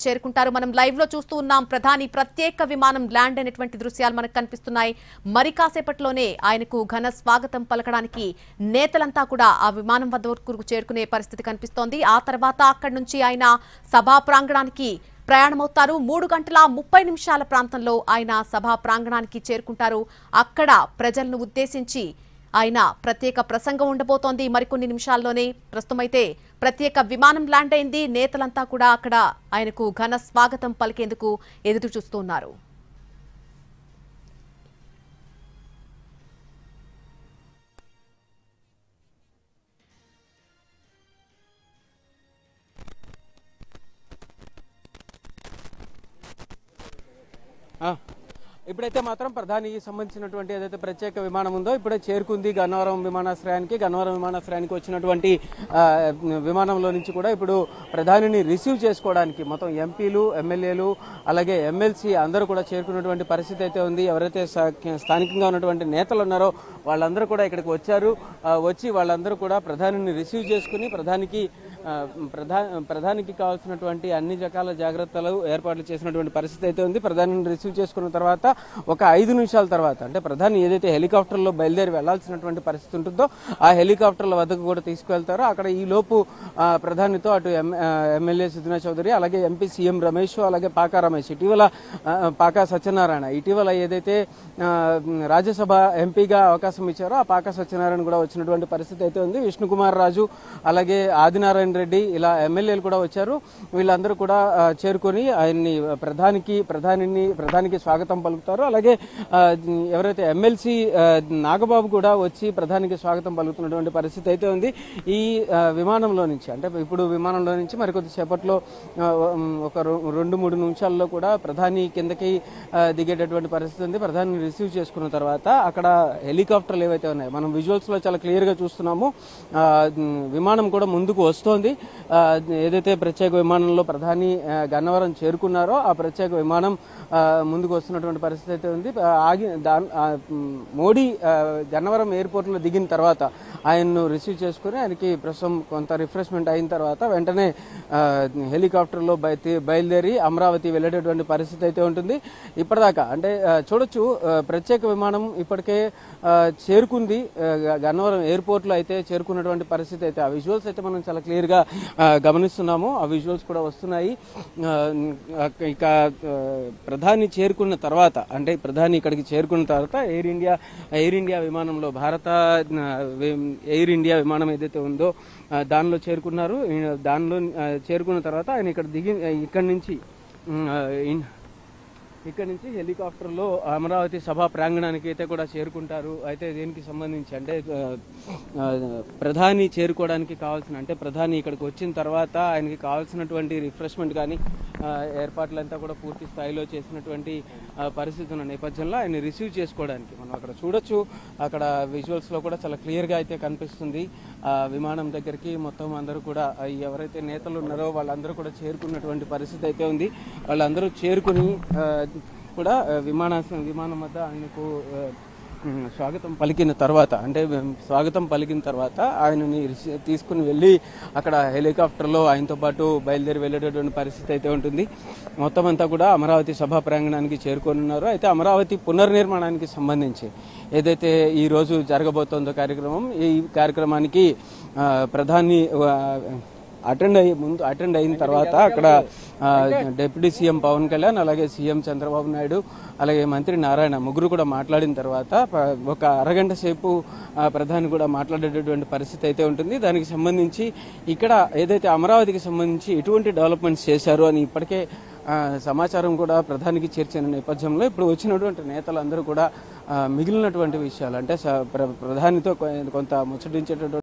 చేరుకుంటారు. మనం లైవ్ లో చూస్తూ ఉన్నాం. ప్రధాని ప్రత్యేక విమానం ల్యాండ్ అయినటువంటి దృశ్యాలు మనకు కనిపిస్తున్నాయి. మరి కాసేపట్లోనే ఆయనకు ఘన స్వాగతం పలకడానికి నేతలంతా కూడా ఆ విమానం వద్దకు చేరుకునే పరిస్థితి కనిపిస్తోంది. ఆ తర్వాత అక్కడి నుంచి ఆయన సభా ప్రాంగణానికి ప్రయాణమవుతారు. 3 గంటల 30 నిమిషాల ప్రాంతంలో ఆయన సభా ప్రాంగణానికి చేరుకుంటారు. అక్కడ ప్రజలను ఉద్దేశించి ఆయన ప్రత్యేక ప్రసంగం ఉండబోతోంది మరికొన్ని నిమిషాల్లోనే. ప్రస్తుతమైతే ప్రత్యేక విమానం ల్యాండ్ అయింది. నేతలంతా కూడా అక్కడ ఆయనకు ఘన స్వాగతం పలికేందుకు ఎదురు చూస్తున్నారు. ఇప్పుడైతే మాత్రం ప్రధానికి సంబంధించినటువంటి ఏదైతే ప్రత్యేక విమానం ఉందో ఇప్పుడే చేరుకుంది గన్నవరం విమానాశ్రయానికి వచ్చినటువంటి విమానంలో నుంచి కూడా ఇప్పుడు ప్రధానిని రిసీవ్ చేసుకోవడానికి మొత్తం ఎంపీలు, ఎమ్మెల్యేలు, అలాగే ఎమ్మెల్సీ అందరూ కూడా చేరుకున్నటువంటి పరిస్థితి అయితే ఉంది. ఎవరైతే స్థానికంగా ఉన్నటువంటి నేతలు ఉన్నారో వాళ్ళందరూ కూడా ఇక్కడికి వచ్చారు. వచ్చి వాళ్ళందరూ కూడా ప్రధానిని రిసీవ్ చేసుకుని ప్రధానికి కావాల్సినటువంటి అన్ని రకాల జాగ్రత్తలు ఏర్పాట్లు చేసినటువంటి పరిస్థితి అయితే ఉంది. ప్రధానిని రిసీవ్ చేసుకున్న తర్వాత ఒక 5 నిమిషాల తర్వాత అంటే ప్రధాని ఏదైతే హెలికాప్టర్లో బయలుదేరి వెళ్లాల్సినటువంటి పరిస్థితి ఉంటుందో ఆ హెలికాప్టర్ల వద్దకు కూడా తీసుకువెళ్తారో అక్కడ ఈ లోపు ప్రధానితో అటు ఎమ్మెల్యే సిద్దినా చౌదరి, అలాగే ఎంపీ సీఎం రమేష్, అలాగే పాకా రమేష్, పాకా సత్యనారాయణ ఇటీవల ఏదైతే రాజ్యసభ ఎంపీగా అవకాశం ఇచ్చారో ఆ పాకా సత్యనారాయణ కూడా వచ్చినటువంటి పరిస్థితి అయితే ఉంది. విష్ణుకుమార్ రాజు, అలాగే ఆదినారాయణ రెడ్డి ఇలా ఎమ్మెల్యేలు కూడా వచ్చారు. వీళ్ళందరూ కూడా చేరుకొని ఆయన్ని ప్రధానికి స్వాగతం పలుకుతారు. అలాగే ఎవరైతే ఎమ్మెల్సీ నాగబాబు కూడా వచ్చి ప్రధానికి స్వాగతం పలుకుతున్నటువంటి పరిస్థితి అయితే ఉంది. ఈ విమానంలో నుంచి అంటే ఇప్పుడు విమానంలో నుంచి మరికొద్ది సేపట్లో ఒక 2-3 నిమిషాల్లో కూడా ప్రధాని కిందకి దిగేటటువంటి పరిస్థితి ఉంది. ప్రధాని రిసీవ్ చేసుకున్న తర్వాత అక్కడ హెలికాప్టర్లు ఏవైతే ఉన్నాయో మనం విజువల్స్ లో చాలా క్లియర్ గా చూస్తున్నాము. విమానం కూడా ముందుకు వస్తోంది. ఏదైతే ప్రత్యేక విమానంలో ప్రధాని గన్నవరం చేరుకున్నారో ఆ ప్రత్యేక విమానం ముందుకు వస్తున్నటువంటి పరిస్థితి అయితే ఉంది. మోడీ గన్నవరం ఎయిర్పోర్ట్ లో దిగిన తర్వాత ఆయన్ను రిసీవ్ చేసుకుని ఆయనకి ప్రస్తుతం కొంత రిఫ్రెష్మెంట్ అయిన తర్వాత వెంటనే హెలికాప్టర్లో బయలుదేరి అమరావతి వెళ్ళేటటువంటి పరిస్థితి అయితే ఉంటుంది. ఇప్పటిదాకా అంటే చూడొచ్చు ప్రత్యేక విమానం ఇప్పటికే చేరుకుంది. గన్నవరం ఎయిర్పోర్ట్ లో అయితే చేరుకున్నటువంటి పరిస్థితి అయితే ఆ విజువల్స్ అయితే మనం చాలా క్లియర్ గా గమనిస్తున్నాము. ఆ విజువల్స్ కూడా వస్తున్నాయి. ఇక ప్రధాని చేరుకున్న తర్వాత అంటే ప్రధాని ఇక్కడికి చేరుకున్న తర్వాత ఎయిర్ ఇండియా విమానంలో భారత ఎయిర్ ఇండియా విమానం ఏదైతే ఉందో దానిలో చేరుకున్నారు. దానిలో చేరుకున్న తర్వాత ఆయన ఇక్కడ నుంచి హెలికాప్టర్లో అమరావతి సభా ప్రాంగణానికి అయితే కూడా చేరుకుంటారు. అయితే దీనికి సంబంధించి అంటే ప్రధాని చేరుకోవడానికి కావాల్సిన అంటే ప్రధాని ఇక్కడికి వచ్చిన తర్వాత ఆయనకి కావాల్సినటువంటి రిఫ్రెష్మెంట్ కానీ ఏర్పాట్లంతా కూడా పూర్తి స్థాయిలో చేసినటువంటి పరిస్థితి ఉన్న నేపథ్యంలో ఆయన రిసీవ్ చేసుకోవడానికి మనం అక్కడ చూడొచ్చు. అక్కడ విజువల్స్ లో కూడా చాలా క్లియర్ గా అయితే కనిపిస్తుంది. విమానం దగ్గరికి మొత్తం అందరూ కూడా ఎవరైతే నేతలు ఉన్నారో వాళ్ళందరూ కూడా చేరుకున్నటువంటి పరిస్థితి అయితే ఉంది. వాళ్ళందరూ చేరుకుని కూడా విమానం వద్ద ఆయనకు స్వాగతం పలికిన తర్వాత ఆయనని తీసుకుని వెళ్ళి అక్కడ హెలికాప్టర్లో ఆయనతో పాటు బయలుదేరి వెళ్ళేటటువంటి పరిస్థితి అయితే ఉంటుంది. మొత్తం అంతా కూడా అమరావతి సభా ప్రాంగణానికి చేరుకోనున్నారు. అయితే అమరావతి పునర్నిర్మాణానికి సంబంధించి ఏదైతే ఈ రోజు జరగబోతోందో ఈ కార్యక్రమానికి ప్రధాని అటెండ్ అయిన తర్వాత అక్కడ డిప్యూటీ సీఎం పవన్ కళ్యాణ్, అలాగే సీఎం చంద్రబాబు నాయుడు, అలాగే మంత్రి నారాయణ ముగ్గురు కూడా మాట్లాడిన తర్వాత ఒక అరగంట సేపు ప్రధాని కూడా మాట్లాడేటటువంటి పరిస్థితి అయితే ఉంటుంది. దానికి సంబంధించి ఇక్కడ ఏదైతే అమరావతికి సంబంధించి ఎటువంటి డెవలప్మెంట్స్ చేశారు అని ఇప్పటికే సమాచారం కూడా ప్రధానికి చేర్చిన నేపథ్యంలో ఇప్పుడు వచ్చినటువంటి నేతలందరూ కూడా మిగిలినటువంటి విషయాలు అంటే ప్రధానితో కొంత ముచ్చటించేటటువంటి